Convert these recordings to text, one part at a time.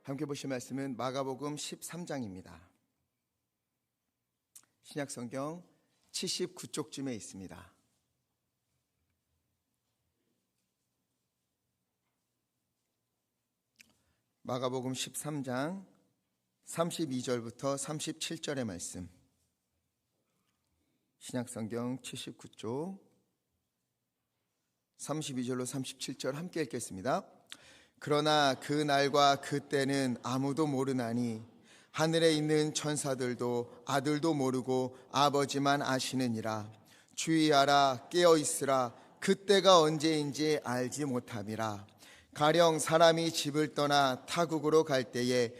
함께 보실 말씀은 마가복음 13장입니다. 신약성경 79쪽쯤에 있습니다. 마가복음 13장 32절부터 37절의 말씀, 신약성경 79쪽 32절로 37절 함께 읽겠습니다. 그러나 그 날과 그 때는 아무도 모르나니 하늘에 있는 천사들도 아들도 모르고 아버지만 아시느니라. 주의하라, 깨어있으라. 그때가 언제인지 알지 못함이라. 가령 사람이 집을 떠나 타국으로 갈 때에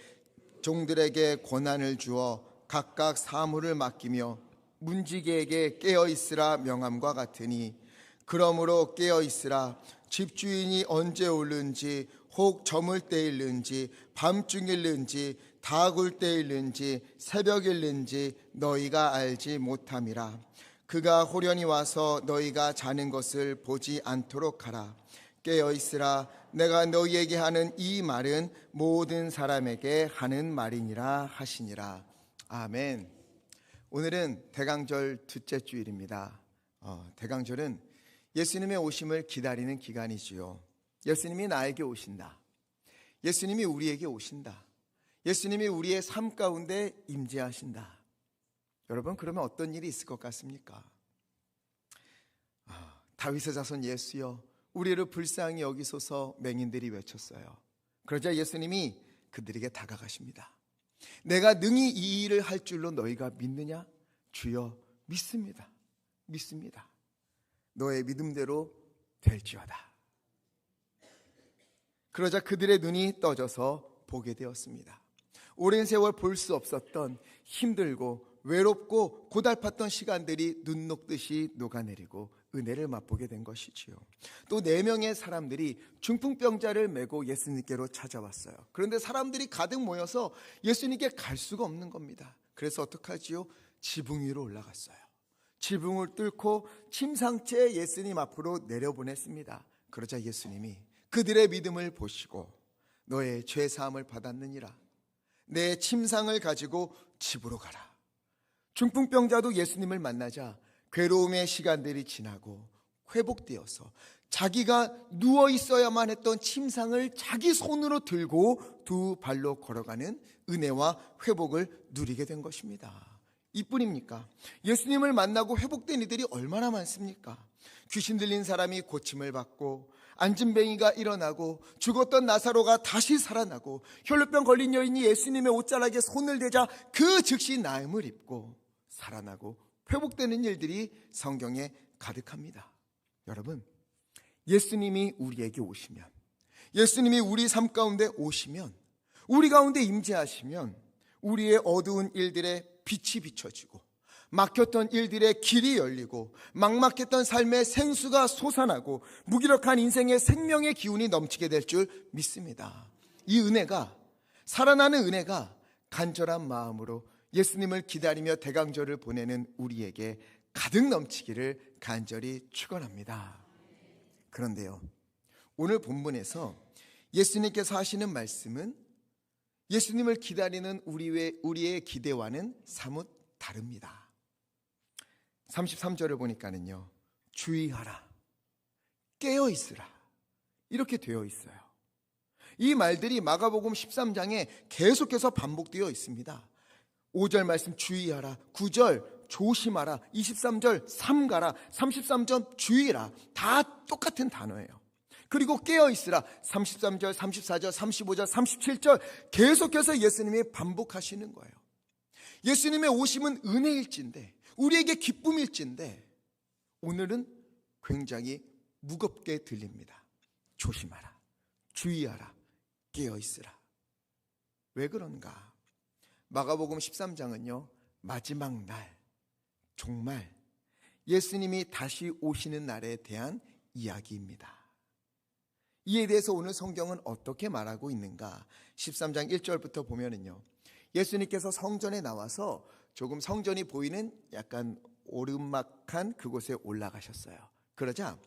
종들에게 권한을 주어 각각 사물을 맡기며 문지기에게 깨어있으라 명함과 같으니, 그러므로 깨어있으라. 집주인이 언제 오는지, 혹 저물 때일는지 밤중일는지 다굴 때일는지 새벽일는지 너희가 알지 못함이라. 그가 호련히 와서 너희가 자는 것을 보지 않도록 하라. 깨어있으라. 내가 너희에게 하는 이 말은 모든 사람에게 하는 말이니라 하시니라. 아멘. 오늘은 대강절 둘째 주일입니다. 대강절은 예수님의 오심을 기다리는 기간이지요. 예수님이 나에게 오신다. 예수님이 우리에게 오신다. 예수님이 우리의 삶 가운데 임재하신다. 여러분, 그러면 어떤 일이 있을 것 같습니까? 다윗의 자손 예수여, 우리를 불쌍히 여기소서 맹인들이 외쳤어요. 그러자 예수님이 그들에게 다가가십니다. 내가 능히 이 일을 할 줄로 너희가 믿느냐? 주여, 믿습니다. 믿습니다. 너의 믿음대로 될지어다. 그러자 그들의 눈이 떠져서 보게 되었습니다. 오랜 세월 볼 수 없었던 힘들고 외롭고 고달팠던 시간들이 눈 녹듯이 녹아내리고 은혜를 맛보게 된 것이지요. 또 4명의 사람들이 중풍병자를 메고 예수님께로 찾아왔어요. 그런데 사람들이 가득 모여서 예수님께 갈 수가 없는 겁니다. 그래서 어떡하지요? 지붕 위로 올라갔어요. 지붕을 뚫고 침상째 예수님 앞으로 내려보냈습니다. 그러자 예수님이 그들의 믿음을 보시고 너의 죄사함을 받았느니라. 내 침상을 가지고 집으로 가라. 중풍병자도 예수님을 만나자 괴로움의 시간들이 지나고 회복되어서 자기가 누워 있어야만 했던 침상을 자기 손으로 들고 2 발로 걸어가는 은혜와 회복을 누리게 된 것입니다. 이뿐입니까? 예수님을 만나고 회복된 이들이 얼마나 많습니까? 귀신 들린 사람이 고침을 받고, 안진뱅이가 일어나고, 죽었던 나사로가 다시 살아나고, 혈루병 걸린 여인이 예수님의 옷자락에 손을 대자 그 즉시 나음을 입고 살아나고 회복되는 일들이 성경에 가득합니다. 여러분, 예수님이 우리에게 오시면, 예수님이 우리 삶 가운데 오시면, 우리 가운데 임재하시면 우리의 어두운 일들에 빛이 비춰지고, 막혔던 일들의 길이 열리고, 막막했던 삶의 생수가 솟아나고, 무기력한 인생의 생명의 기운이 넘치게 될 줄 믿습니다. 이 은혜가, 살아나는 은혜가 간절한 마음으로 예수님을 기다리며 대강절을 보내는 우리에게 가득 넘치기를 간절히 축원합니다. 그런데요, 오늘 본문에서 예수님께서 하시는 말씀은 예수님을 기다리는 우리의 기대와는 사뭇 다릅니다. 33절을 보니까는요, 주의하라, 깨어있으라, 이렇게 되어 있어요. 이 말들이 마가복음 13장에 계속해서 반복되어 있습니다. 5절 말씀 주의하라, 9절 조심하라, 23절 삼가라, 33절 주의라, 다 똑같은 단어예요. 그리고 깨어있으라, 33절, 34절, 35절, 37절 계속해서 예수님이 반복하시는 거예요. 예수님의 오심은 은혜일진데, 우리에게 기쁨일진데, 오늘은 굉장히 무겁게 들립니다. 조심하라, 주의하라, 깨어있으라. 왜 그런가? 마가복음 13장은요, 마지막 날, 정말 예수님이 다시 오시는 날에 대한 이야기입니다. 이에 대해서 오늘 성경은 어떻게 말하고 있는가? 13장 1절부터 보면은요, 예수님께서 성전에 나와서 조금 성전이 보이는 약간 오르막한 그곳에 올라가셨어요. 그러자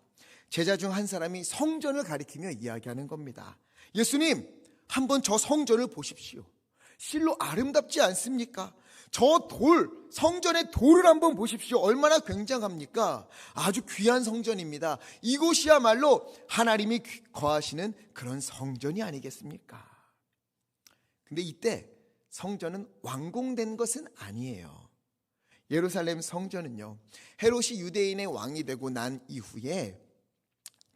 제자 중 한 사람이 성전을 가리키며 이야기하는 겁니다. 예수님, 한번 저 성전을 보십시오. 실로 아름답지 않습니까? 저 성전의 돌을 한번 보십시오. 얼마나 굉장합니까? 아주 귀한 성전입니다. 이곳이야말로 하나님이 거하시는 그런 성전이 아니겠습니까? 근데 이때 성전은 완공된 것은 아니에요. 예루살렘 성전은요, 헤롯이 유대인의 왕이 되고 난 이후에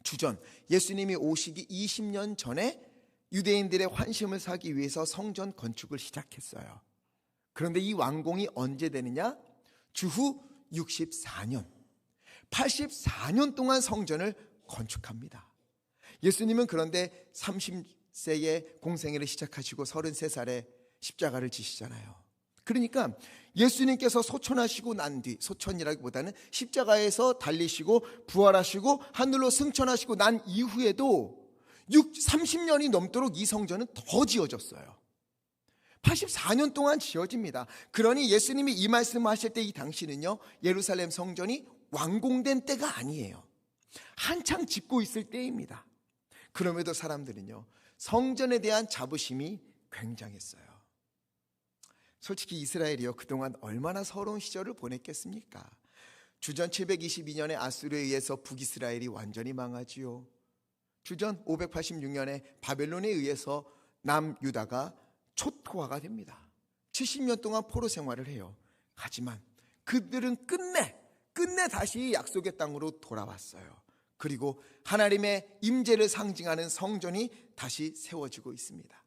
주전 예수님이 오시기 20년 전에 유대인들의 환심을 사기 위해서 성전 건축을 시작했어요. 그런데 이 완공이 언제 되느냐? 주후 64년, 84년 동안 성전을 건축합니다. 예수님은 그런데 30세에 공생애를 시작하시고 33살에 십자가를 지시잖아요. 그러니까 예수님께서 소천하시고 난 뒤, 소천이라기보다는 십자가에서 달리시고 부활하시고 하늘로 승천하시고 난 이후에도 30년이 넘도록 이 성전은 더 지어졌어요. 84년 동안 지어집니다. 그러니 예수님이 이 말씀을 하실 때 이 당시는요, 예루살렘 성전이 완공된 때가 아니에요. 한창 짓고 있을 때입니다. 그럼에도 사람들은요, 성전에 대한 자부심이 굉장했어요. 솔직히 이스라엘이요, 그동안 얼마나 서러운 시절을 보냈겠습니까? 주전 722년에 아수르에 의해서 북이스라엘이 완전히 망하지요. 주전 586년에 바벨론에 의해서 남유다가 초토화가 됩니다. 70년 동안 포로 생활을 해요. 하지만 그들은 끝내 다시 약속의 땅으로 돌아왔어요. 그리고 하나님의 임재를 상징하는 성전이 다시 세워지고 있습니다.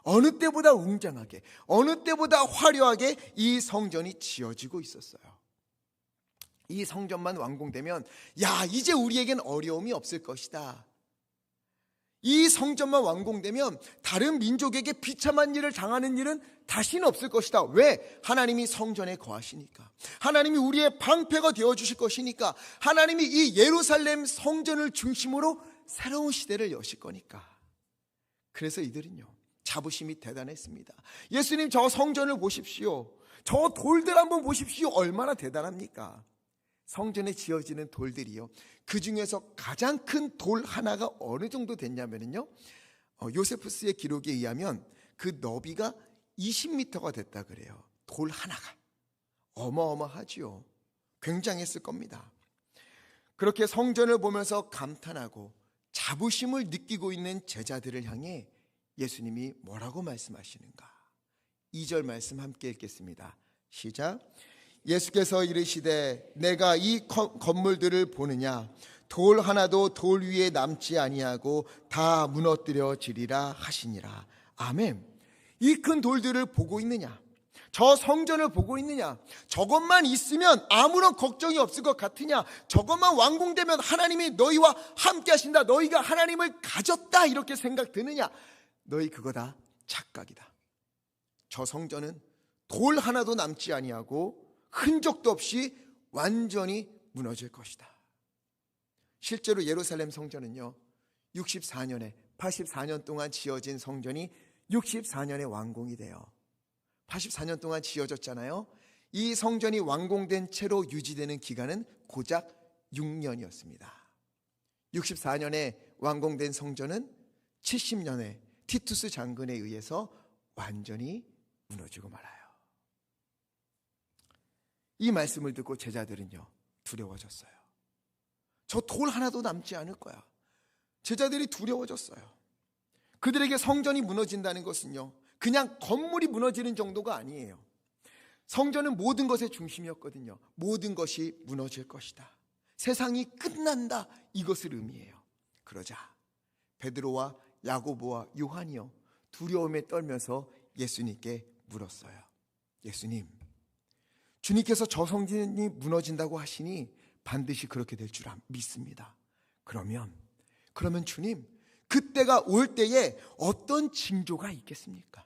어느 때보다 웅장하게, 어느 때보다 화려하게 이 성전이 지어지고 있었어요. 이 성전만 완공되면 이제 우리에겐 어려움이 없을 것이다. 이 성전만 완공되면 다른 민족에게 비참한 일을 당하는 일은 다시는 없을 것이다. 왜? 하나님이 성전에 거하시니까. 하나님이 우리의 방패가 되어주실 것이니까. 하나님이 이 예루살렘 성전을 중심으로 새로운 시대를 여실 거니까. 그래서 이들은요, 자부심이 대단했습니다. 예수님, 저 성전을 보십시오. 저 돌들 한번 보십시오. 얼마나 대단합니까? 성전에 지어지는 돌들이요, 그 중에서 가장 큰 돌 하나가 어느 정도 됐냐면요, 요세푸스의 기록에 의하면 그 너비가 20m가 됐다 그래요. 돌 하나가 어마어마하지요. 굉장했을 겁니다. 그렇게 성전을 보면서 감탄하고 자부심을 느끼고 있는 제자들을 향해 예수님이 뭐라고 말씀하시는가? 2절 말씀 함께 읽겠습니다. 시작. 예수께서 이르시되 내가 이 건물들을 보느냐? 돌 하나도 돌 위에 남지 아니하고 다 무너뜨려지리라 하시니라. 아멘. 이 큰 돌들을 보고 있느냐? 저 성전을 보고 있느냐? 저것만 있으면 아무런 걱정이 없을 것 같으냐? 저것만 완공되면 하나님이 너희와 함께 하신다, 너희가 하나님을 가졌다, 이렇게 생각드느냐? 너희 그거 다 착각이다. 저 성전은 돌 하나도 남지 아니하고 흔적도 없이 완전히 무너질 것이다. 실제로 예루살렘 성전은요, 64년에 84년 동안 지어진 성전이 64년에 완공이 돼요. 84년 동안 지어졌잖아요. 이 성전이 완공된 채로 유지되는 기간은 고작 6년이었습니다. 64년에 완공된 성전은 70년에 티투스 장군에 의해서 완전히 무너지고 말아요. 이 말씀을 듣고 제자들은요, 두려워졌어요. 저 돌 하나도 남지 않을 거야. 제자들이 두려워졌어요. 그들에게 성전이 무너진다는 것은요, 그냥 건물이 무너지는 정도가 아니에요. 성전은 모든 것의 중심이었거든요. 모든 것이 무너질 것이다. 세상이 끝난다, 이것을 의미해요. 그러자 베드로와 야고보와 요한이요, 두려움에 떨면서 예수님께 물었어요. 예수님, 주님께서 저 성전이 무너진다고 하시니 반드시 그렇게 될 줄 믿습니다. 그러면 주님, 그때가 올 때에 어떤 징조가 있겠습니까?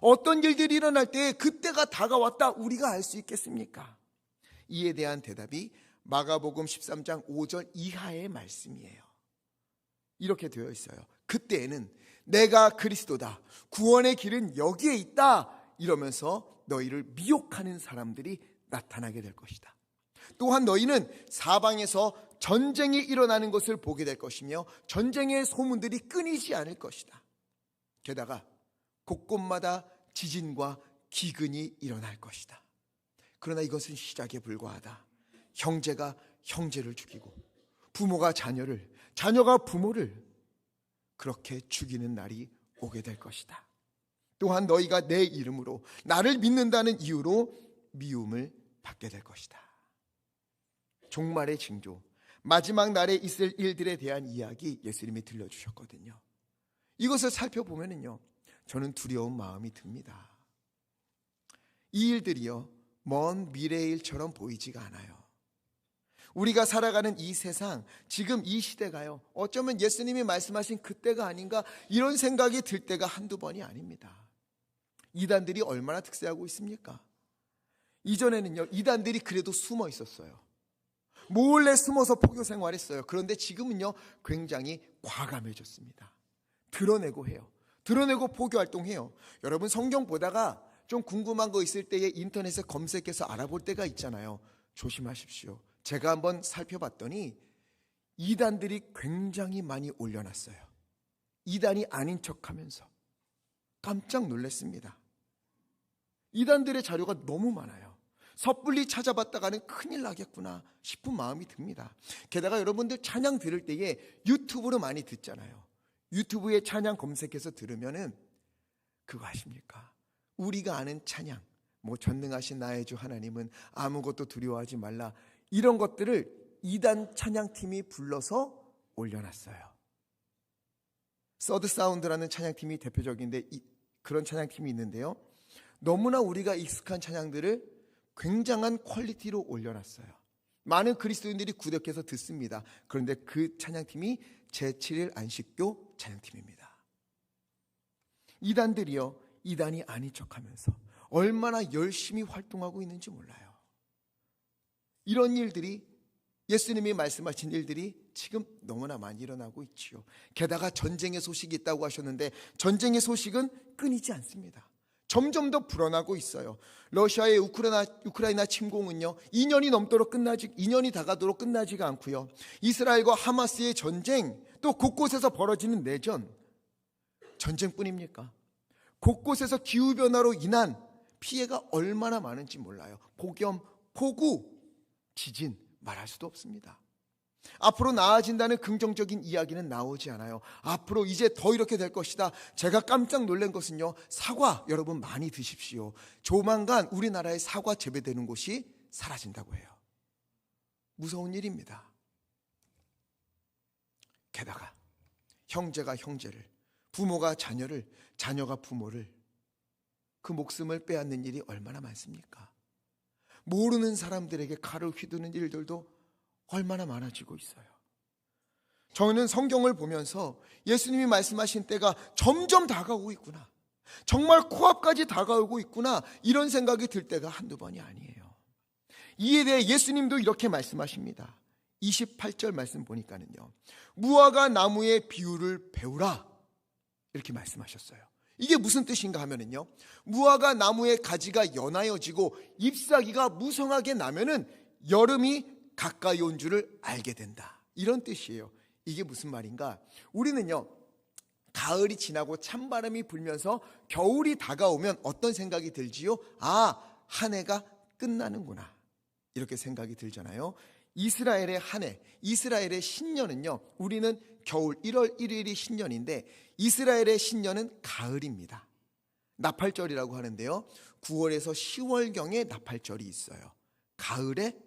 어떤 일들이 일어날 때에 그때가 다가왔다 우리가 알 수 있겠습니까? 이에 대한 대답이 마가복음 13장 5절 이하의 말씀이에요. 이렇게 되어 있어요. 그때에는 내가 그리스도다, 구원의 길은 여기에 있다, 이러면서 너희를 미혹하는 사람들이 나타나게 될 것이다. 또한 너희는 사방에서 전쟁이 일어나는 것을 보게 될 것이며 전쟁의 소문들이 끊이지 않을 것이다. 게다가 곳곳마다 지진과 기근이 일어날 것이다. 그러나 이것은 시작에 불과하다. 형제가 형제를 죽이고 부모가 자녀를, 자녀가 부모를 그렇게 죽이는 날이 오게 될 것이다. 또한 너희가 내 이름으로 나를 믿는다는 이유로 미움을 받게 될 것이다. 종말의 징조, 마지막 날에 있을 일들에 대한 이야기 예수님이 들려주셨거든요. 이것을 살펴보면요, 저는 두려운 마음이 듭니다. 이 일들이요, 먼 미래의 일처럼 보이지가 않아요. 우리가 살아가는 이 세상, 지금 이 시대가요, 어쩌면 예수님이 말씀하신 그때가 아닌가 이런 생각이 들 때가 한두 번이 아닙니다. 이단들이 얼마나 득세하고 있습니까? 이전에는요, 이단들이 그래도 숨어 있었어요. 몰래 숨어서 포교 생활했어요. 그런데 지금은요, 굉장히 과감해졌습니다. 드러내고 해요. 드러내고 포교 활동해요. 여러분, 성경 보다가 좀 궁금한 거 있을 때에 인터넷에 검색해서 알아볼 때가 있잖아요. 조심하십시오. 제가 한번 살펴봤더니 이단들이 굉장히 많이 올려놨어요. 이단이 아닌 척하면서. 깜짝 놀랐습니다. 이단들의 자료가 너무 많아요. 섣불리 찾아봤다가는 큰일 나겠구나 싶은 마음이 듭니다. 게다가 여러분들 찬양 들을 때에 유튜브로 많이 듣잖아요. 유튜브에 찬양 검색해서 들으면은 그거 아십니까? 우리가 아는 찬양, 전능하신 나의 주 하나님은 아무것도 두려워하지 말라, 이런 것들을 이단 찬양팀이 불러서 올려놨어요. 서드 사운드라는 찬양팀이 대표적인데 그런 찬양팀이 있는데요, 너무나 우리가 익숙한 찬양들을 굉장한 퀄리티로 올려놨어요. 많은 그리스도인들이 구독해서 듣습니다. 그런데 그 찬양팀이 제7일 안식교 찬양팀입니다. 이단들이요, 이단이 아닌 척하면서 얼마나 열심히 활동하고 있는지 몰라요. 이런 일들이, 예수님이 말씀하신 일들이 지금 너무나 많이 일어나고 있지요. 게다가 전쟁의 소식이 있다고 하셨는데 전쟁의 소식은 끊이지 않습니다. 점점 더 불어나고 있어요. 러시아의 우크라이나 침공은요, 2년이 다가도록 끝나지가 않고요. 이스라엘과 하마스의 전쟁, 또 곳곳에서 벌어지는 내전, 전쟁뿐입니까? 곳곳에서 기후변화로 인한 피해가 얼마나 많은지 몰라요. 폭염, 폭우, 지진, 말할 수도 없습니다. 앞으로 나아진다는 긍정적인 이야기는 나오지 않아요. 앞으로 이제 더 이렇게 될 것이다. 제가 깜짝 놀란 것은요, 사과 여러분 많이 드십시오. 조만간 우리나라에 사과 재배되는 곳이 사라진다고 해요. 무서운 일입니다. 게다가 형제가 형제를, 부모가 자녀를, 자녀가 부모를, 그 목숨을 빼앗는 일이 얼마나 많습니까? 모르는 사람들에게 칼을 휘두르는 일들도 얼마나 많아지고 있어요. 저는 성경을 보면서 예수님이 말씀하신 때가 점점 다가오고 있구나, 정말 코앞까지 다가오고 있구나, 이런 생각이 들 때가 한두 번이 아니에요. 이에 대해 예수님도 이렇게 말씀하십니다. 28절 말씀 보니까는요, 무화과 나무의 비유를 배우라, 이렇게 말씀하셨어요. 이게 무슨 뜻인가 하면은요, 무화과 나무의 가지가 연하여지고 잎사귀가 무성하게 나면은 여름이 가까이 온 줄을 알게 된다, 이런 뜻이에요. 이게 무슨 말인가? 우리는요, 가을이 지나고 찬바람이 불면서 겨울이 다가오면 어떤 생각이 들지요? 아, 한 해가 끝나는구나, 이렇게 생각이 들잖아요. 이스라엘의 한 해, 이스라엘의 신년은요, 우리는 겨울 1월 1일이 신년인데 이스라엘의 신년은 가을입니다. 나팔절이라고 하는데요, 9월에서 10월경에 나팔절이 있어요. 가을에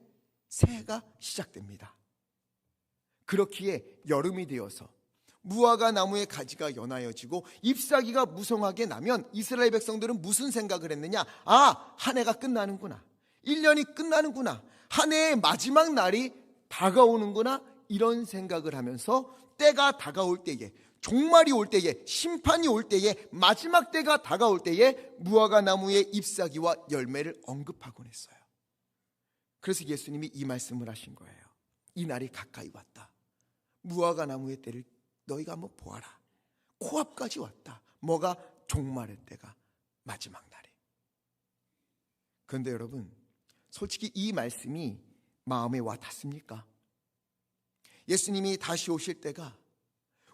새해가 시작됩니다. 그렇기에 여름이 되어서 무화과 나무의 가지가 연하여지고 잎사귀가 무성하게 나면 이스라엘 백성들은 무슨 생각을 했느냐? 아, 한 해가 끝나는구나, 1년이 끝나는구나, 한 해의 마지막 날이 다가오는구나, 이런 생각을 하면서 때가 다가올 때에, 종말이 올 때에, 심판이 올 때에, 마지막 때가 다가올 때에 무화과 나무의 잎사귀와 열매를 언급하곤 했어요. 그래서 예수님이 이 말씀을 하신 거예요. 이 날이 가까이 왔다. 무화과 나무의 때를 너희가 한번 보아라. 코앞까지 왔다. 뭐가? 종말의 때가, 마지막 날이. 그런데 여러분, 솔직히 이 말씀이 마음에 와 닿습니까? 예수님이 다시 오실 때가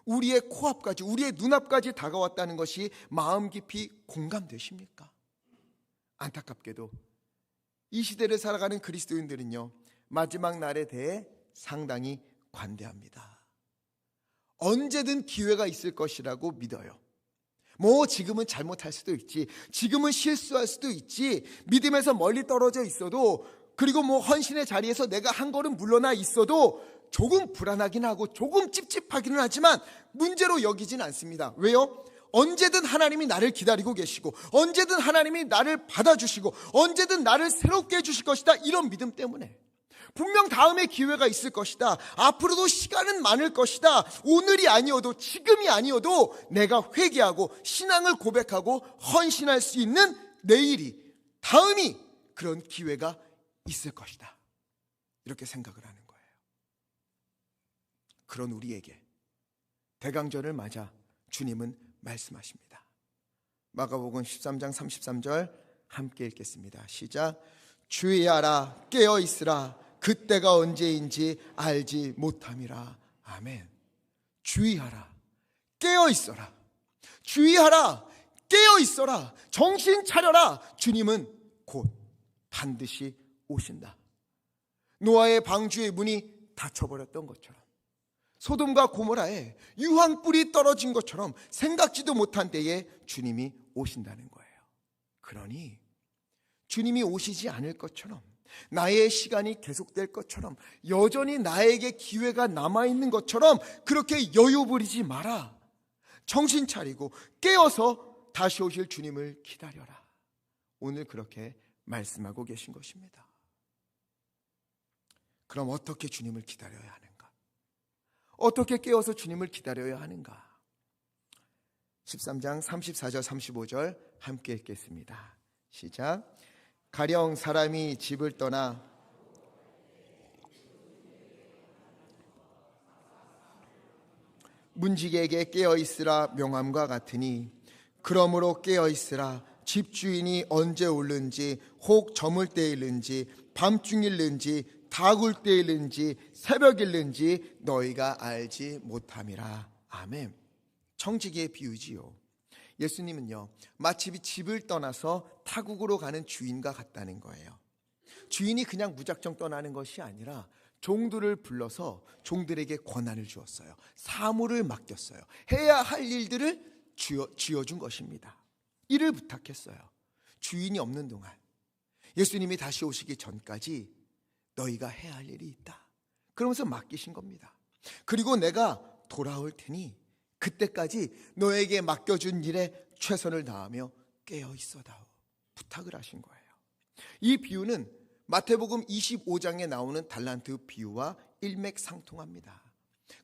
우리의 코앞까지, 우리의 눈앞까지 다가왔다는 것이 마음 깊이 공감되십니까? 안타깝게도 이 시대를 살아가는 그리스도인들은요, 마지막 날에 대해 상당히 관대합니다. 언제든 기회가 있을 것이라고 믿어요. 지금은 잘못할 수도 있지, 지금은 실수할 수도 있지, 믿음에서 멀리 떨어져 있어도, 그리고 헌신의 자리에서 내가 한 걸음 물러나 있어도 조금 불안하긴 하고 조금 찝찝하기는 하지만 문제로 여기진 않습니다. 왜요? 언제든 하나님이 나를 기다리고 계시고, 언제든 하나님이 나를 받아주시고, 언제든 나를 새롭게 해주실 것이다, 이런 믿음 때문에. 분명 다음에 기회가 있을 것이다, 앞으로도 시간은 많을 것이다, 오늘이 아니어도, 지금이 아니어도 내가 회개하고 신앙을 고백하고 헌신할 수 있는 내일이, 다음이, 그런 기회가 있을 것이다, 이렇게 생각을 하는 거예요. 그런 우리에게 대강절을 맞아 주님은 말씀하십니다. 마가복음 13장 33절 함께 읽겠습니다. 시작. 주의하라, 깨어있으라, 그때가 언제인지 알지 못함이라. 아멘. 주의하라, 깨어있어라. 주의하라, 깨어있어라, 정신 차려라. 주님은 곧 반드시 오신다. 노아의 방주의 문이 닫혀버렸던 것처럼, 소돔과 고모라에 유황불이 떨어진 것처럼 생각지도 못한 때에 주님이 오신다는 거예요. 그러니 주님이 오시지 않을 것처럼, 나의 시간이 계속될 것처럼, 여전히 나에게 기회가 남아있는 것처럼 그렇게 여유 부리지 마라. 정신 차리고 깨어서 다시 오실 주님을 기다려라. 오늘 그렇게 말씀하고 계신 것입니다. 그럼 어떻게 주님을 기다려야 하는가? 어떻게 깨어서 주님을 기다려야 하는가? 13장 34절 35절 함께 읽겠습니다. 시작. 가령 사람이 집을 떠나 문지기에게 깨어있으라 명함과 같으니, 그러므로 깨어있으라. 집주인이 언제 오는지, 혹 저물 때일는지, 밤중일는지, 다굴 때일는지, 새벽일는지 너희가 알지 못함이라. 아멘. 청지기의 비유지요. 예수님은요, 마치 집을 떠나서 타국으로 가는 주인과 같다는 거예요. 주인이 그냥 무작정 떠나는 것이 아니라 종들을 불러서 종들에게 권한을 주었어요. 사물을 맡겼어요. 해야 할 일들을 쥐어준 것입니다. 일을 부탁했어요. 주인이 없는 동안, 예수님이 다시 오시기 전까지 너희가 해야 할 일이 있다, 그러면서 맡기신 겁니다. 그리고 내가 돌아올 테니 그때까지 너에게 맡겨준 일에 최선을 다하며 깨어 있어다오, 부탁을 하신 거예요. 이 비유는 마태복음 25장에 나오는 달란트 비유와 일맥상통합니다.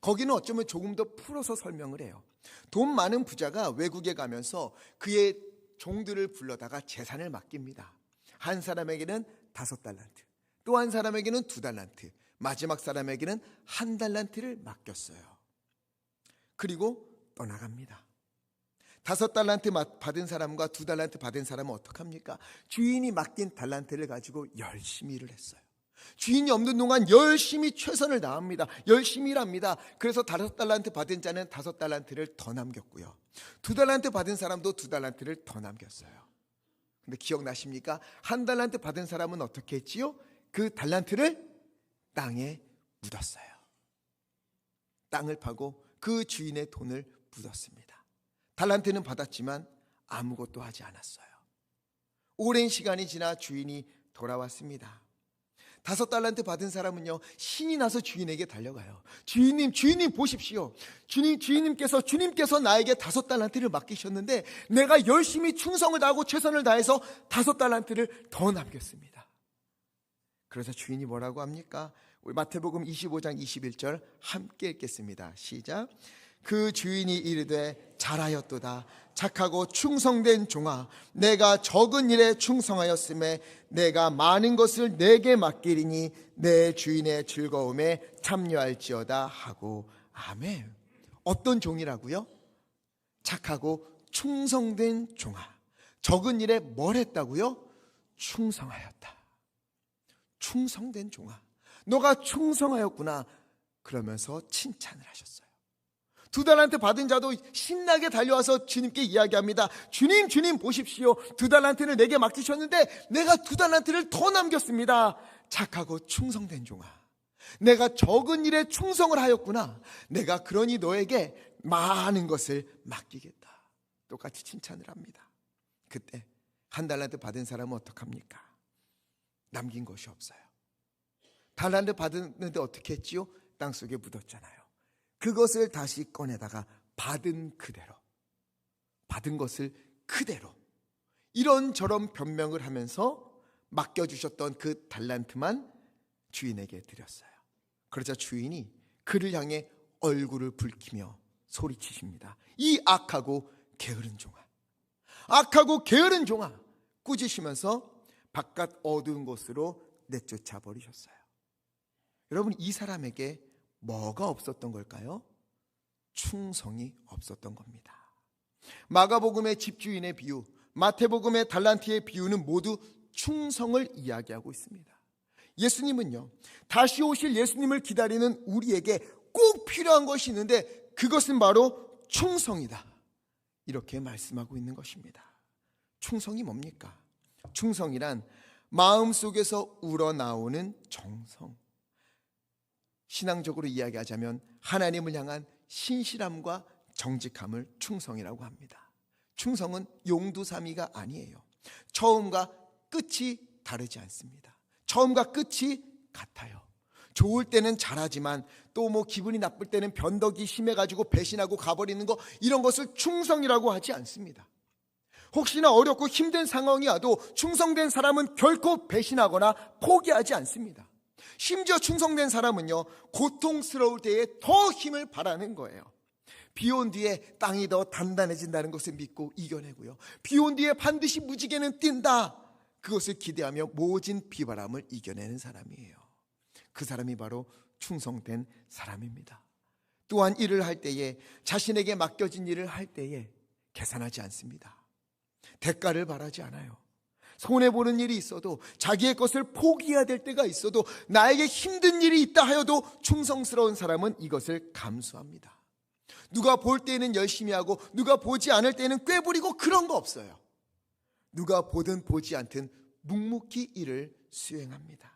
거기는 어쩌면 조금 더 풀어서 설명을 해요. 돈 많은 부자가 외국에 가면서 그의 종들을 불러다가 재산을 맡깁니다. 한 사람에게는 5달란트, 또 한 사람에게는 2달란트, 마지막 사람에게는 1달란트를 맡겼어요. 그리고 떠나갑니다. 5달란트 받은 사람과 2달란트 받은 사람은 어떡합니까? 주인이 맡긴 달란트를 가지고 열심히 일을 했어요. 주인이 없는 동안 열심히 최선을 다합니다. 열심히 일합니다. 그래서 5달란트 받은 자는 5달란트를 더 남겼고요, 2달란트 받은 사람도 2달란트를 더 남겼어요. 근데 기억나십니까? 1달란트 받은 사람은 어떻게 했지요? 그 달란트를 땅에 묻었어요. 땅을 파고 그 주인의 돈을 묻었습니다. 달란트는 받았지만 아무것도 하지 않았어요. 오랜 시간이 지나 주인이 돌아왔습니다. 5달란트 받은 사람은요, 신이 나서 주인에게 달려가요. 주인님 보십시오. 주님께서 나에게 5달란트를 맡기셨는데 내가 열심히 충성을 다하고 최선을 다해서 5달란트를 더 남겼습니다. 그래서 주인이 뭐라고 합니까? 우리 마태복음 25장 21절 함께 읽겠습니다. 시작. 그 주인이 이르되 잘하였도다, 착하고 충성된 종아, 내가 적은 일에 충성하였음에 내가 많은 것을 내게 맡기리니 내 주인의 즐거움에 참여할지어다 하고. 아멘. 어떤 종이라고요? 착하고 충성된 종아. 적은 일에 뭘 했다고요? 충성하였다. 충성된 종아, 너가 충성하였구나, 그러면서 칭찬을 하셨어요. 2달란트 받은 자도 신나게 달려와서 주님께 이야기합니다. 주님, 주님 보십시오. 2달란트를 내게 맡기셨는데 내가 2달란트를 더 남겼습니다. 착하고 충성된 종아, 내가 적은 일에 충성을 하였구나. 내가 그러니 너에게 많은 것을 맡기겠다. 똑같이 칭찬을 합니다. 그때 1달란트 받은 사람은 어떡합니까? 남긴 것이 없어요. 달란트 받았는데 어떻게 했지요? 땅속에 묻었잖아요. 그것을 다시 꺼내다가 받은 그대로, 받은 것을 그대로 이런저런 변명을 하면서 맡겨주셨던 그 달란트만 주인에게 드렸어요. 그러자 주인이 그를 향해 얼굴을 붉히며 소리치십니다. 이 악하고 게으른 종아, 악하고 게으른 종아, 꾸짖으시면서 바깥 어두운 곳으로 내쫓아 버리셨어요. 여러분, 이 사람에게 뭐가 없었던 걸까요? 충성이 없었던 겁니다. 마가복음의 집주인의 비유, 마태복음의 달란트의 비유는 모두 충성을 이야기하고 있습니다. 예수님은요, 다시 오실 예수님을 기다리는 우리에게 꼭 필요한 것이 있는데 그것은 바로 충성이다, 이렇게 말씀하고 있는 것입니다. 충성이 뭡니까? 충성이란 마음속에서 우러나오는 정성, 신앙적으로 이야기하자면 하나님을 향한 신실함과 정직함을 충성이라고 합니다. 충성은 용두사미가 아니에요. 처음과 끝이 다르지 않습니다. 처음과 끝이 같아요. 좋을 때는 잘하지만 또 기분이 나쁠 때는 변덕이 심해가지고 배신하고 가버리는 거, 이런 것을 충성이라고 하지 않습니다. 혹시나 어렵고 힘든 상황이 와도 충성된 사람은 결코 배신하거나 포기하지 않습니다. 심지어 충성된 사람은요, 고통스러울 때에 더 힘을 발하는 거예요. 비 온 뒤에 땅이 더 단단해진다는 것을 믿고 이겨내고요, 비 온 뒤에 반드시 무지개는 뜬다, 그것을 기대하며 모진 비바람을 이겨내는 사람이에요. 그 사람이 바로 충성된 사람입니다. 또한 일을 할 때에, 자신에게 맡겨진 일을 할 때에 계산하지 않습니다. 대가를 바라지 않아요. 손해보는 일이 있어도, 자기의 것을 포기해야 될 때가 있어도, 나에게 힘든 일이 있다 하여도 충성스러운 사람은 이것을 감수합니다. 누가 볼 때는 열심히 하고 누가 보지 않을 때는 꾀부리고 그런 거 없어요. 누가 보든 보지 않든 묵묵히 일을 수행합니다.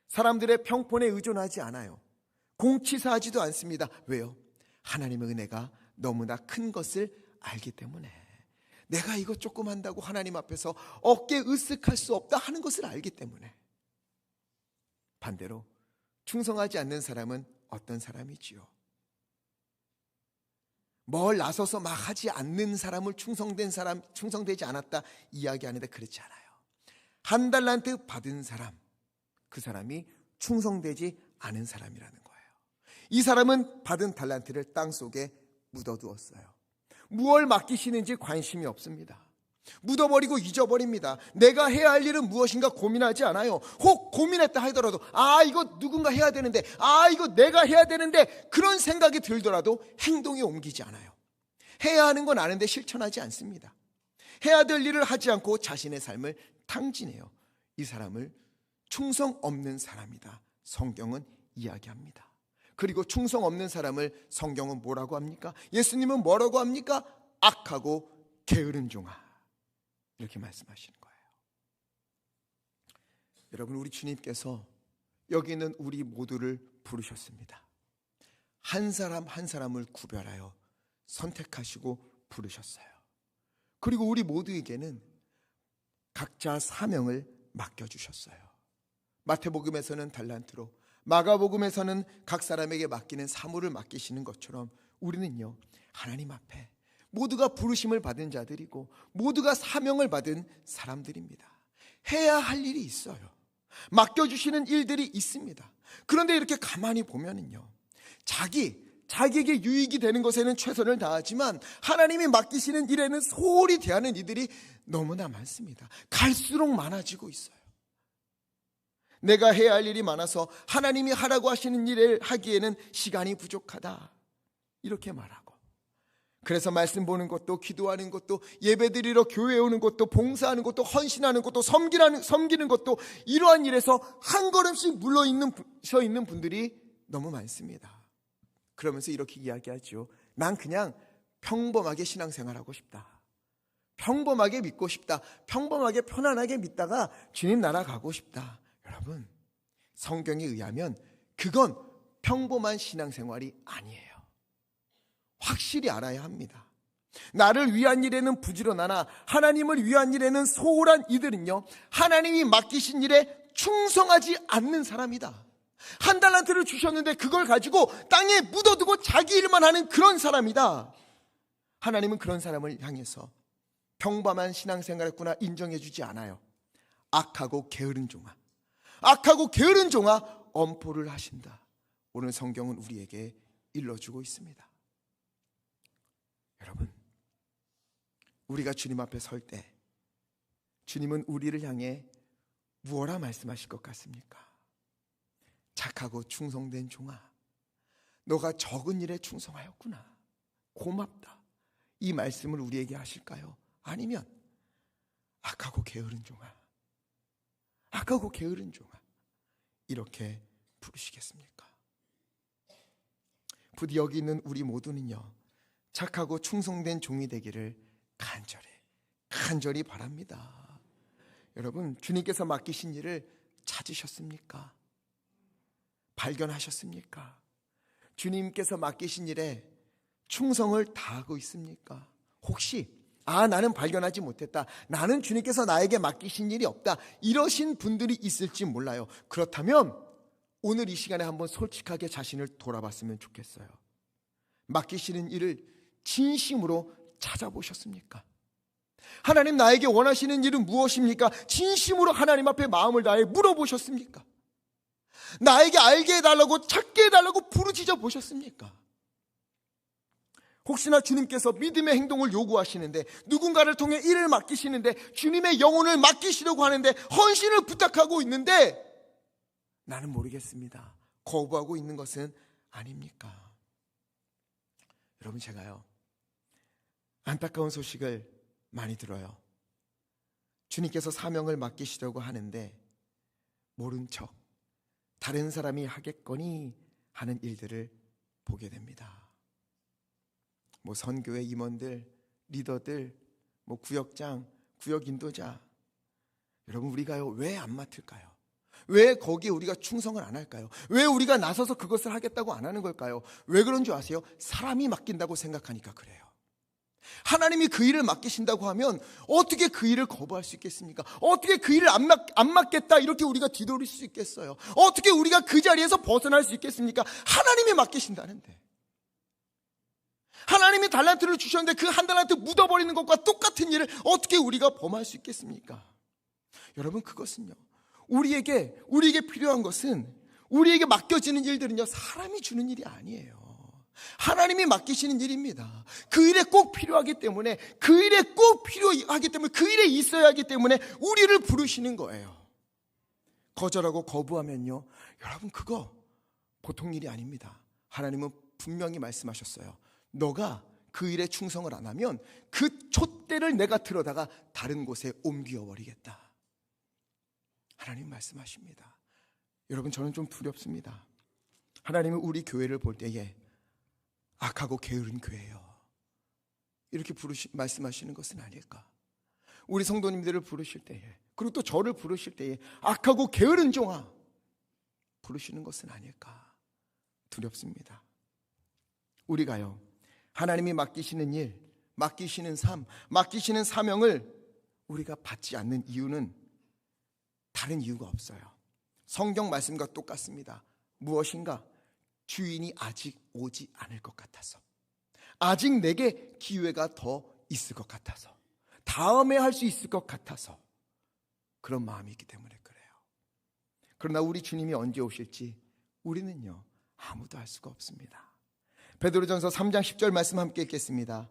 사람들의 평판에 의존하지 않아요. 공치사하지도 않습니다. 왜요? 하나님의 은혜가 너무나 큰 것을 알기 때문에. 내가 이거 조금 한다고 하나님 앞에서 어깨 으쓱할 수 없다 하는 것을 알기 때문에. 반대로 충성하지 않는 사람은 어떤 사람이지요? 뭘 나서서 막 하지 않는 사람을 충성된 사람, 충성되지 않았다 이야기하는데 그렇지 않아요. 1달란트 받은 사람, 그 사람이 충성되지 않은 사람이라는 거예요. 이 사람은 받은 달란트를 땅속에 묻어두었어요. 무엇을 맡기시는지 관심이 없습니다. 묻어버리고 잊어버립니다. 내가 해야 할 일은 무엇인가 고민하지 않아요. 혹 고민했다 하더라도 이거 누군가 해야 되는데, 이거 내가 해야 되는데, 그런 생각이 들더라도 행동에 옮기지 않아요. 해야 하는 건 아는데 실천하지 않습니다. 해야 될 일을 하지 않고 자신의 삶을 탕진해요. 이 사람을 충성 없는 사람이다, 성경은 이야기합니다. 그리고 충성 없는 사람을 성경은 뭐라고 합니까? 예수님은 뭐라고 합니까? 악하고 게으른 종아, 이렇게 말씀하시는 거예요. 여러분, 우리 주님께서 여기 있는 우리 모두를 부르셨습니다. 한 사람 한 사람을 구별하여 선택하시고 부르셨어요. 그리고 우리 모두에게는 각자 사명을 맡겨주셨어요. 마태복음에서는 달란트로, 마가복음에서는 각 사람에게 맡기는 사물을 맡기시는 것처럼 우리는요, 하나님 앞에 모두가 부르심을 받은 자들이고 모두가 사명을 받은 사람들입니다. 해야 할 일이 있어요. 맡겨주시는 일들이 있습니다. 그런데 이렇게 가만히 보면은요, 자기에게 유익이 되는 것에는 최선을 다하지만 하나님이 맡기시는 일에는 소홀히 대하는 이들이 너무나 많습니다. 갈수록 많아지고 있어요. 내가 해야 할 일이 많아서 하나님이 하라고 하시는 일을 하기에는 시간이 부족하다, 이렇게 말하고, 그래서 말씀 보는 것도, 기도하는 것도, 예배드리러 교회에 오는 것도, 봉사하는 것도, 헌신하는 것도, 섬기는 것도, 이러한 일에서 한 걸음씩 물러서 있는 분들이 너무 많습니다. 그러면서 이렇게 이야기하죠. 난 그냥 평범하게 신앙생활하고 싶다. 평범하게 믿고 싶다. 평범하게 편안하게 믿다가 주님 나라 가고 싶다. 여러분, 성경에 의하면 그건 평범한 신앙생활이 아니에요. 확실히 알아야 합니다. 나를 위한 일에는 부지런하나 하나님을 위한 일에는 소홀한 이들은요, 하나님이 맡기신 일에 충성하지 않는 사람이다. 한 달란트를 주셨는데 그걸 가지고 땅에 묻어두고 자기 일만 하는 그런 사람이다. 하나님은 그런 사람을 향해서 평범한 신앙생활했구나 인정해 주지 않아요. 악하고 게으른 종아, 악하고 게으른 종아, 엄포를 하신다. 오늘 성경은 우리에게 일러주고 있습니다. 여러분, 우리가 주님 앞에 설 때 주님은 우리를 향해 무엇라 말씀하실 것 같습니까? 착하고 충성된 종아, 너가 적은 일에 충성하였구나, 고맙다, 이 말씀을 우리에게 하실까요? 아니면 악하고 게으른 종아, 악하고 게으른 종아, 이렇게 부르시겠습니까? 부디 여기 있는 우리 모두는요, 착하고 충성된 종이 되기를 간절히 바랍니다. 여러분, 주님께서 맡기신 일을 찾으셨습니까? 발견하셨습니까? 주님께서 맡기신 일에 충성을 다하고 있습니까? 혹시 나는 발견하지 못했다, 나는 주님께서 나에게 맡기신 일이 없다, 이러신 분들이 있을지 몰라요. 그렇다면 오늘 이 시간에 한번 솔직하게 자신을 돌아봤으면 좋겠어요. 맡기시는 일을 진심으로 찾아보셨습니까? 하나님, 나에게 원하시는 일은 무엇입니까? 진심으로 하나님 앞에 마음을 다해 물어보셨습니까? 나에게 알게 해달라고, 찾게 해달라고 부르짖어 보셨습니까? 혹시나 주님께서 믿음의 행동을 요구하시는데, 누군가를 통해 일을 맡기시는데, 주님의 영혼을 맡기시려고 하는데 헌신을 부탁하고 있는데 나는 모르겠습니다, 거부하고 있는 것은 아닙니까? 여러분, 제가요, 안타까운 소식을 많이 들어요. 주님께서 사명을 맡기시려고 하는데 모른 척 다른 사람이 하겠거니 하는 일들을 보게 됩니다. 선교회 임원들, 리더들, 구역장, 구역 인도자, 여러분, 우리가요, 왜 안 맡을까요? 왜 거기에 우리가 충성을 안 할까요? 왜 우리가 나서서 그것을 하겠다고 안 하는 걸까요? 왜 그런 줄 아세요? 사람이 맡긴다고 생각하니까 그래요. 하나님이 그 일을 맡기신다고 하면 어떻게 그 일을 거부할 수 있겠습니까? 어떻게 그 일을 안 맡겠다 이렇게 우리가 뒤돌릴 수 있겠어요? 어떻게 우리가 그 자리에서 벗어날 수 있겠습니까? 하나님이 맡기신다는데, 하나님이 달란트를 주셨는데 그 한 달란트 묻어버리는 것과 똑같은 일을 어떻게 우리가 범할 수 있겠습니까? 여러분, 그것은요, 우리에게 필요한 것은, 우리에게 맡겨지는 일들은요, 사람이 주는 일이 아니에요. 하나님이 맡기시는 일입니다. 그 일에 꼭 필요하기 때문에, 그 일에 그 일에 있어야 하기 때문에 우리를 부르시는 거예요. 거절하고 거부하면요, 여러분, 그거 보통 일이 아닙니다. 하나님은 분명히 말씀하셨어요. 너가 그 일에 충성을 안 하면 그 촛대를 내가 들어다가 다른 곳에 옮겨버리겠다. 하나님 말씀하십니다. 여러분, 저는 좀 두렵습니다. 하나님은 우리 교회를 볼 때에 악하고 게으른 교회요, 이렇게 말씀하시는 것은 아닐까? 우리 성도님들을 부르실 때에, 그리고 또 저를 부르실 때에 악하고 게으른 종아 부르시는 것은 아닐까? 두렵습니다. 우리가요, 하나님이 맡기시는 일, 맡기시는 삶, 맡기시는 사명을 우리가 받지 않는 이유는 다른 이유가 없어요. 성경 말씀과 똑같습니다. 무엇인가? 주인이 아직 오지 않을 것 같아서, 아직 내게 기회가 더 있을 것 같아서, 다음에 할 수 있을 것 같아서, 그런 마음이 있기 때문에 그래요. 그러나 우리 주님이 언제 오실지 우리는요, 아무도 알 수가 없습니다. 베드로전서 3장 10절 말씀 함께 읽겠습니다.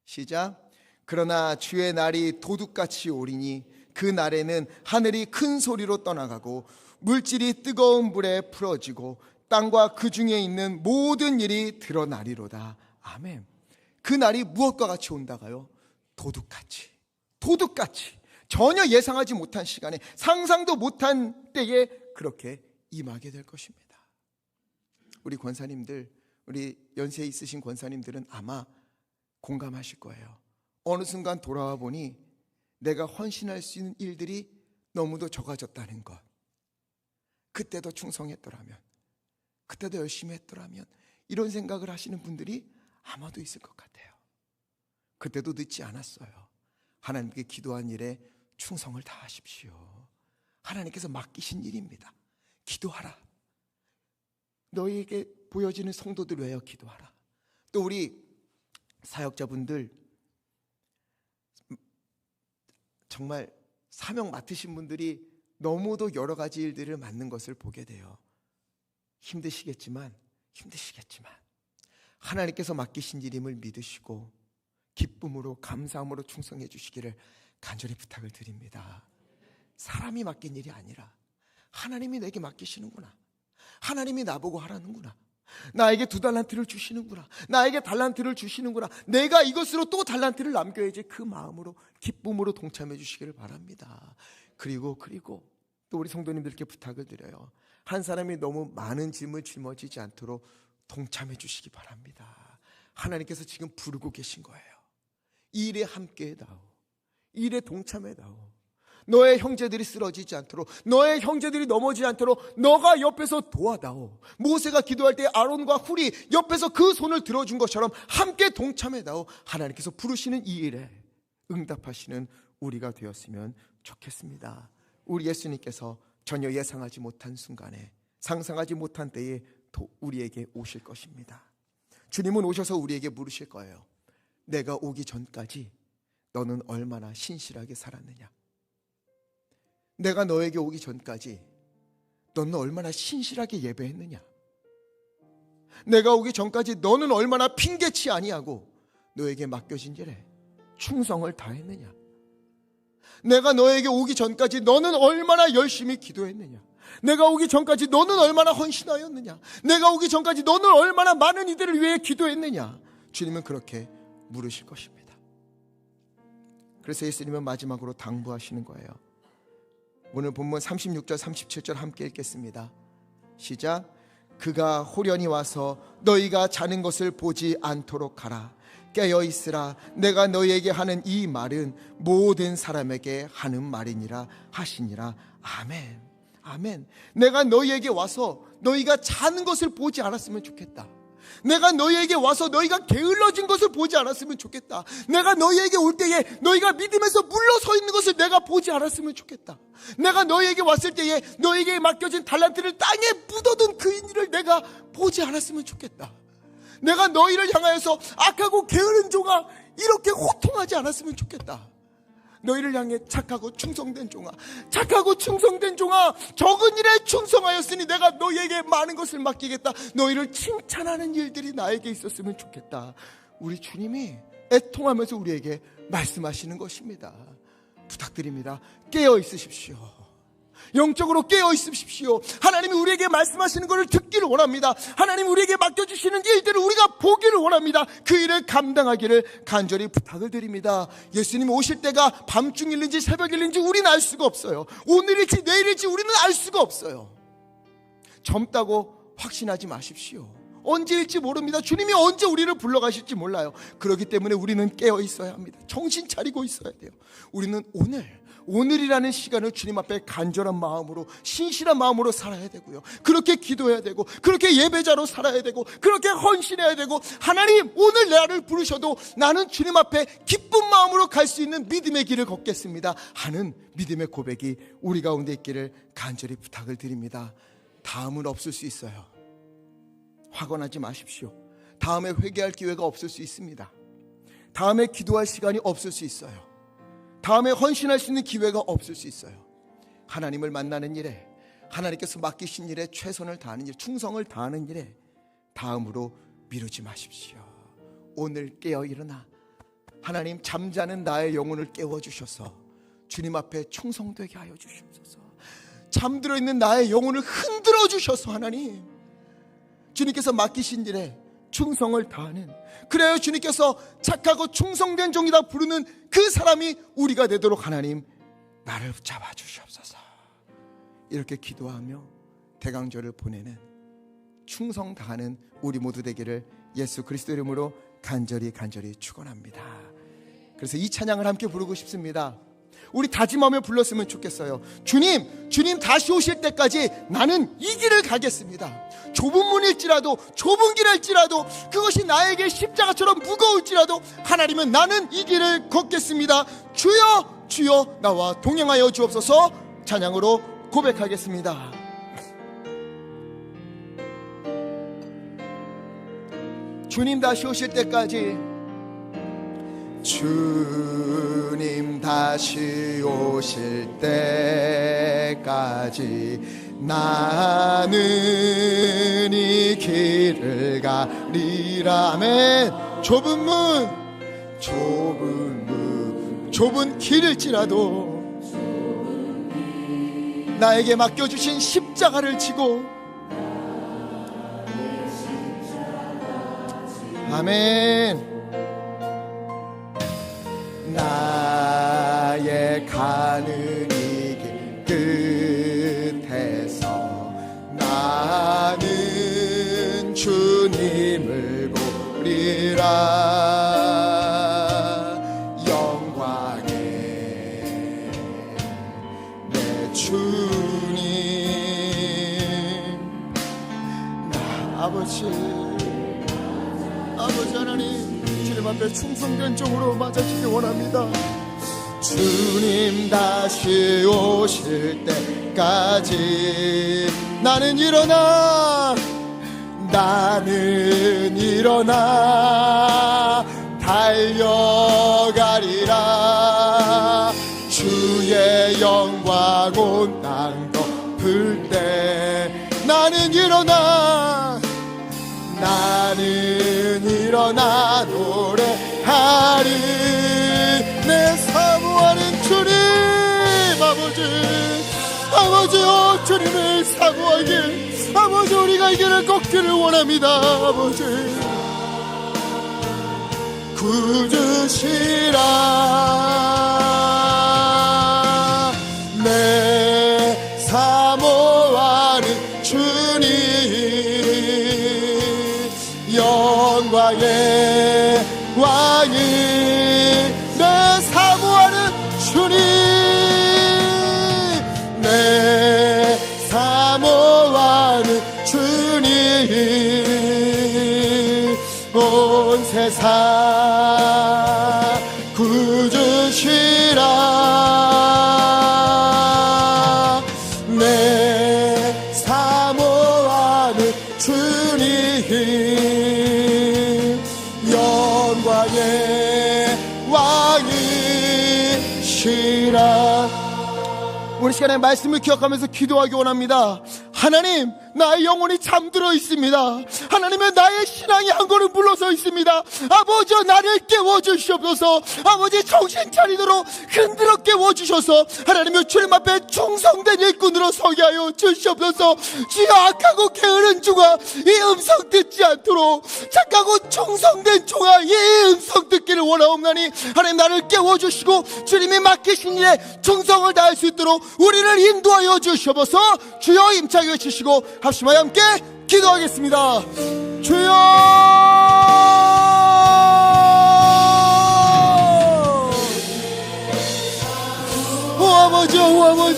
시작. 그러나 주의 날이 도둑같이 오리니 그 날에는 하늘이 큰 소리로 떠나가고 물질이 뜨거운 불에 풀어지고 땅과 그 중에 있는 모든 일이 드러나리로다. 아멘. 그 날이 무엇과 같이 온다가요? 도둑같이, 전혀 예상하지 못한 시간에, 상상도 못한 때에 그렇게 임하게 될 것입니다. 우리 권사님들, 우리 연세 있으신 권사님들은 아마 공감하실 거예요. 어느 순간 돌아와 보니 내가 헌신할 수 있는 일들이 너무도 적어졌다는 것. 그때도 충성했더라면, 그때도 열심히 했더라면, 이런 생각을 하시는 분들이 아마도 있을 것 같아요. 그때도 늦지 않았어요. 하나님께 기도한 일에 충성을 다하십시오. 하나님께서 맡기신 일입니다. 기도하라. 너희에게 보여지는 성도들 위하여 기도하라. 또 우리 사역자분들, 정말 사명 맡으신 분들이 너무도 여러 가지 일들을 맡는 것을 보게 돼요. 힘드시겠지만 하나님께서 맡기신 일임을 믿으시고 기쁨으로 감사함으로 충성해 주시기를 간절히 부탁을 드립니다. 사람이 맡긴 일이 아니라 하나님이 내게 맡기시는구나. 하나님이 나보고 하라는구나. 나에게 2달란트를 주시는구나. 나에게 달란트를 주시는구나. 내가 이것으로 또 달란트를 남겨야지. 그 마음으로 기쁨으로 동참해 주시기를 바랍니다. 그리고 또 우리 성도님들께 부탁을 드려요. 한 사람이 너무 많은 짐을 짊어지지 않도록 동참해 주시기 바랍니다. 하나님께서 지금 부르고 계신 거예요. 이 일에 함께해다오. 이 일에 동참해다오. 너의 형제들이 쓰러지지 않도록, 너의 형제들이 넘어지지 않도록 너가 옆에서 도와다오. 모세가 기도할 때 아론과 훌이 옆에서 그 손을 들어준 것처럼 함께 동참해다오. 하나님께서 부르시는 이 일에 응답하시는 우리가 되었으면 좋겠습니다. 우리 예수님께서 전혀 예상하지 못한 순간에, 상상하지 못한 때에 우리에게 오실 것입니다. 주님은 오셔서 우리에게 물으실 거예요. 내가 오기 전까지 너는 얼마나 신실하게 살았느냐? 내가 너에게 오기 전까지 너는 얼마나 신실하게 예배했느냐? 내가 오기 전까지 너는 얼마나 핑계치 아니하고 너에게 맡겨진 일에 충성을 다했느냐? 내가 너에게 오기 전까지 너는 얼마나 열심히 기도했느냐? 내가 오기 전까지 너는 얼마나 헌신하였느냐? 내가 오기 전까지 너는 얼마나 많은 이들을 위해 기도했느냐? 주님은 그렇게 물으실 것입니다. 그래서 예수님은 마지막으로 당부하시는 거예요. 오늘 본문 36절 37절 함께 읽겠습니다. 시작. 그가 호련히 와서 너희가 자는 것을 보지 않도록 하라. 깨어 있으라. 내가 너희에게 하는 이 말은 모든 사람에게 하는 말이니라 하시니라. 아멘. 아멘. 내가 너희에게 와서 너희가 자는 것을 보지 않았으면 좋겠다. 내가 너희에게 와서 너희가 게을러진 것을 보지 않았으면 좋겠다. 내가 너희에게 올 때에 너희가 믿음에서 물러서 있는 것을 내가 보지 않았으면 좋겠다. 내가 너희에게 왔을 때에 너희에게 맡겨진 달란트를 땅에 묻어둔 그 일을 내가 보지 않았으면 좋겠다. 내가 너희를 향하여서 악하고 게으른 종아 이렇게 호통하지 않았으면 좋겠다. 너희를 향해 착하고 충성된 종아, 착하고 충성된 종아, 적은 일에 충성하였으니 내가 너희에게 많은 것을 맡기겠다. 너희를 칭찬하는 일들이 나에게 있었으면 좋겠다. 우리 주님이 애통하면서 우리에게 말씀하시는 것입니다. 부탁드립니다. 깨어 있으십시오. 영적으로 깨어 있으십시오. 하나님이 우리에게 말씀하시는 것을 듣기를 원합니다. 하나님이 우리에게 맡겨주시는 일들을 우리가 보기를 원합니다. 그 일을 감당하기를 간절히 부탁을 드립니다. 예수님이 오실 때가 밤중일인지 새벽일인지 우리는 알 수가 없어요. 오늘일지 내일일지 우리는 알 수가 없어요. 젊다고 확신하지 마십시오. 언제일지 모릅니다. 주님이 언제 우리를 불러가실지 몰라요. 그렇기 때문에 우리는 깨어 있어야 합니다. 정신 차리고 있어야 돼요. 우리는 오늘이라는 시간을 주님 앞에 간절한 마음으로, 신실한 마음으로 살아야 되고요. 그렇게 기도해야 되고, 그렇게 예배자로 살아야 되고, 그렇게 헌신해야 되고, 하나님 오늘 나를 부르셔도 나는 주님 앞에 기쁜 마음으로 갈 수 있는 믿음의 길을 걷겠습니다 하는 믿음의 고백이 우리 가운데 있기를 간절히 부탁을 드립니다. 다음은 없을 수 있어요. 확언하지 마십시오. 다음에 회개할 기회가 없을 수 있습니다. 다음에 기도할 시간이 없을 수 있어요. 다음에 헌신할 수 있는 기회가 없을 수 있어요. 하나님을 만나는 일에, 하나님께서 맡기신 일에 최선을 다하는 일, 충성을 다하는 일에 다음으로 미루지 마십시오. 오늘 깨어 일어나 하나님 잠자는 나의 영혼을 깨워주셔서 주님 앞에 충성되게 하여 주시옵소서. 잠들어 있는 나의 영혼을 흔들어 주셔서 하나님 주님께서 맡기신 일에 충성을 다하는, 그래요 주님께서 착하고 충성된 종이다 부르는 그 사람이 우리가 되도록 하나님 나를 붙잡아 주시옵소서. 이렇게 기도하며 대강절을 보내는 충성 다하는 우리 모두 되기를 예수 그리스도 이름으로 간절히 축원합니다. 그래서 이 찬양을 함께 부르고 싶습니다. 우리 다짐하며 불렀으면 좋겠어요. 주님 다시 오실 때까지 나는 이 길을 가겠습니다. 좁은 문일지라도 좁은 길일지라도 그것이 나에게 십자가처럼 무거울지라도 하나님은 나는 이 길을 걷겠습니다. 주여 나와 동행하여 주옵소서. 찬양으로 고백하겠습니다. 주님 다시 오실 때까지, 주님 다시 오실 때까지 나는 이 길을 가리라. 아멘. 좁은 길일지라도 나에게 맡겨주신 십자가를 지고, 아멘. 나의 가는 이 길 끝에서 나는 주님을 보리라. 영광의 내 주님, 나 아버지 하나님, 주님 앞에 충성된 종으로 맞아지기 원합니다. 주님 다시 오실 때까지 나는 일어나 달려가리라. 주의 영광 온 땅 덮을 때 나는 일어나 노래하리. 내 사모하는 주님, 아버지요, 주님을 사모하길, 아버지, 우리가 이 길을 걷기를 원합니다. 아버지, 구주시라. 내 사모하는 주님, 영광의 왕이, 내 사모하는 주님, 내 사모하는 주님, 온 세상 구주시라. 내 사모하는 주님, 영광의 왕이시라. 우리 시간에 말씀을 기억하면서 기도하기 원합니다. 하나님, 나의 영혼이 잠들어 있습니다. 하나님은 나의 신앙이 한 걸음 물러서 있습니다. 아버지, 나를 깨워주시옵소서. 아버지, 정신 차리도록 흔들어 깨워주셔서 하나님의 주님 앞에 충성된 일꾼으로 서게 하여 주시옵소서. 주여, 악하고 게으른 종아, 이 음성 듣지 않도록 착하고 충성된 종아, 이 음성 듣기를 원하옵나니 하나님, 나를 깨워주시고 주님이 맡기신 일에 충성을 다할 수 있도록 우리를 인도하여 주시옵소서. 주여, 임차게 해주시고 합심하여 함께 기도하겠습니다. 주여, 오 아버지,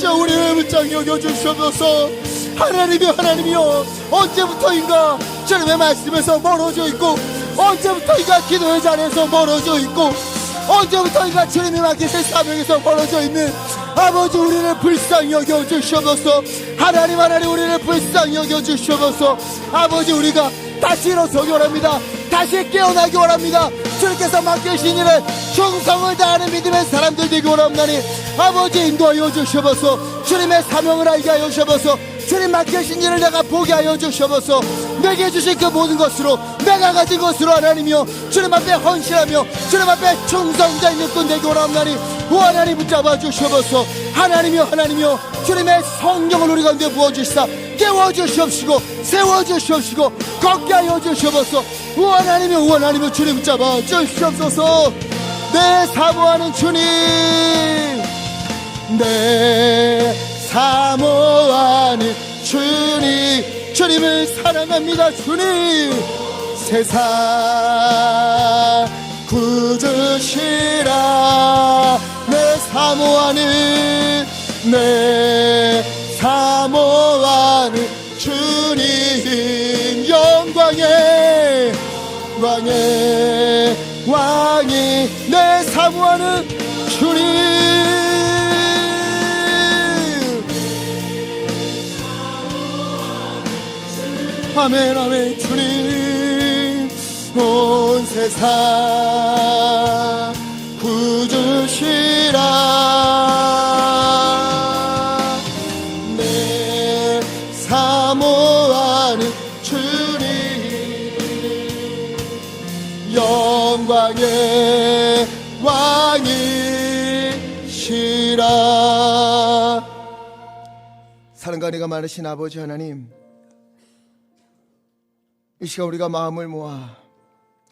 우리를 붙잡게 여겨주시옵소서. 하나님이여, 언제부터인가 주님의 말씀에서 멀어져 있고, 언제부터인가 기도의 자리에서 멀어져 있고, 언제부터인가 주님이 맡기신 사명에서 멀어져 있는 아버지, 우리를 불쌍히 여겨주시옵소서. 하나님, 우리를 불쌍히 여겨주시옵소서. 아버지, 우리가 다시 일어서기 원합니다. 다시 깨어나기 원합니다. 주님께서 맡기신 일에 충성을 다하는 믿음의 사람들 되기 원합나니 아버지, 인도하여 주시옵소서. 주님의 사명을 알게 하여 주시옵소서. 주님 맡기신 일을 내가 보게 하여 주시옵소서. 내게 주신 그 모든 것으로, 내가 가진 것으로 하나님이여, 주님 앞에 헌신하며 주님 앞에 충성된 일꾼 되기 원합나니 오 하나님, 붙잡아 주시옵소서. 하나님이여, 주님의 성령을 우리 가운데 부어주시사 깨워주시옵시고 세워주시옵시고 걷게 하여 주시옵소서. 오 하나님이여, 주님 붙잡아 주시옵소서. 내 사모하는 주님, 내 사모하는 주님 주님을 사랑합니다. 주님 세상 굳으시라. 내 사모하는 주님 영광의 왕이 내 사모하는 주님. 아멘 아멘. 주님 온 세상 구주시라. 내 사모하는 주님 영광의 왕이시라. 사랑과 은혜가 많으신 아버지 하나님, 이 시간 우리가 마음을 모아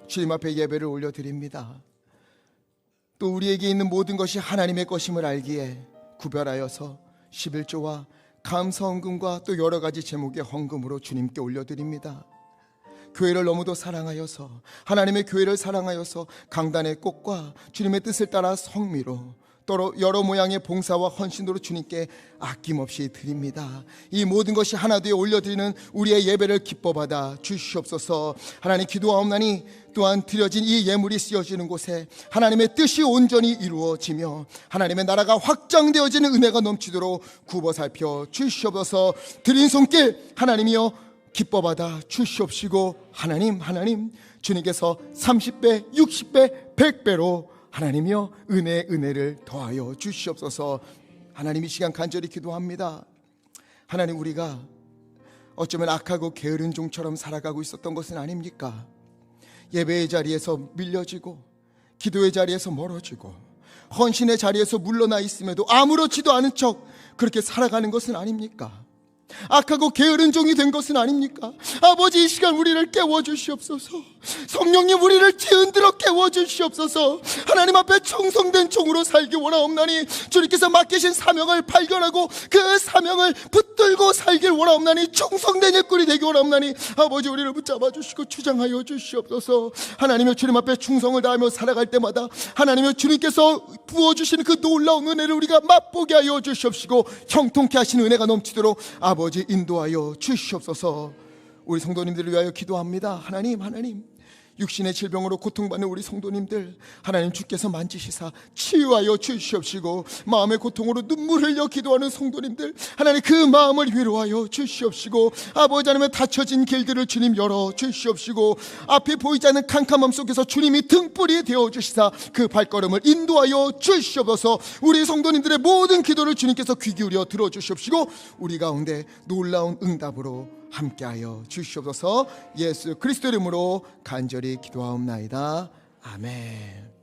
주님 앞에 예배를 올려드립니다. 또 우리에게 있는 모든 것이 하나님의 것임을 알기에 구별하여서 11조와 감사헌금과 또 여러 가지 제목의 헌금으로 주님께 올려드립니다. 교회를 너무도 사랑하여서, 하나님의 교회를 사랑하여서 강단의 꽃과 주님의 뜻을 따라 성미로 또 여러 모양의 봉사와 헌신으로 주님께 아낌없이 드립니다. 이 모든 것이 하나 되어 올려드리는 우리의 예배를 기뻐받아 주시옵소서. 하나님 기도하옵나니 또한 드려진 이 예물이 쓰여지는 곳에 하나님의 뜻이 온전히 이루어지며 하나님의 나라가 확장되어지는 은혜가 넘치도록 굽어 살펴 주시옵소서. 드린 손길 하나님이여 기뻐받아 주시옵시고, 하나님 주님께서 30배 60배 100배로 하나님이여 은혜를 더하여 주시옵소서. 하나님 이 시간 간절히 기도합니다. 하나님 우리가 어쩌면 악하고 게으른 종처럼 살아가고 있었던 것은 아닙니까? 예배의 자리에서 밀려지고 기도의 자리에서 멀어지고 헌신의 자리에서 물러나 있음에도 아무렇지도 않은 척 그렇게 살아가는 것은 아닙니까? 악하고 게으른 종이 된 것은 아닙니까? 아버지 이 시간 우리를 깨워주시옵소서. 성령님 우리를 뒤흔들어 깨워주시옵소서. 하나님 앞에 충성된 종으로 살기 원하옵나니 주님께서 맡기신 사명을 발견하고 그 사명을 붙들고 살길 원하옵나니 충성된 일꾼이 되기 원하옵나니 아버지 우리를 붙잡아 주시고 주장하여 주시옵소서. 하나님의 주님 앞에 충성을 다하며 살아갈 때마다 하나님의 주님께서 부어주시는 그 놀라운 은혜를 우리가 맛보게 하여 주시옵시고 형통케 하시는 은혜가 넘치도록 아버지 인도하여 주시옵소서. 우리 성도님들을 위하여 기도합니다. 하나님 육신의 질병으로 고통받는 우리 성도님들 하나님 주께서 만지시사 치유하여 주시옵시고, 마음의 고통으로 눈물 흘려 기도하는 성도님들 하나님 그 마음을 위로하여 주시옵시고, 아버지 하나님의 닫혀진 길들을 주님 열어 주시옵시고, 앞에 보이지 않는 캄캄함 속에서 주님이 등불이 되어 주시사 그 발걸음을 인도하여 주시옵소서. 우리 성도님들의 모든 기도를 주님께서 귀 기울여 들어주시옵시고 우리 가운데 놀라운 응답으로 함께하여 주시옵소서. 예수 그리스도 이름으로 간절히 기도하옵나이다. 아멘.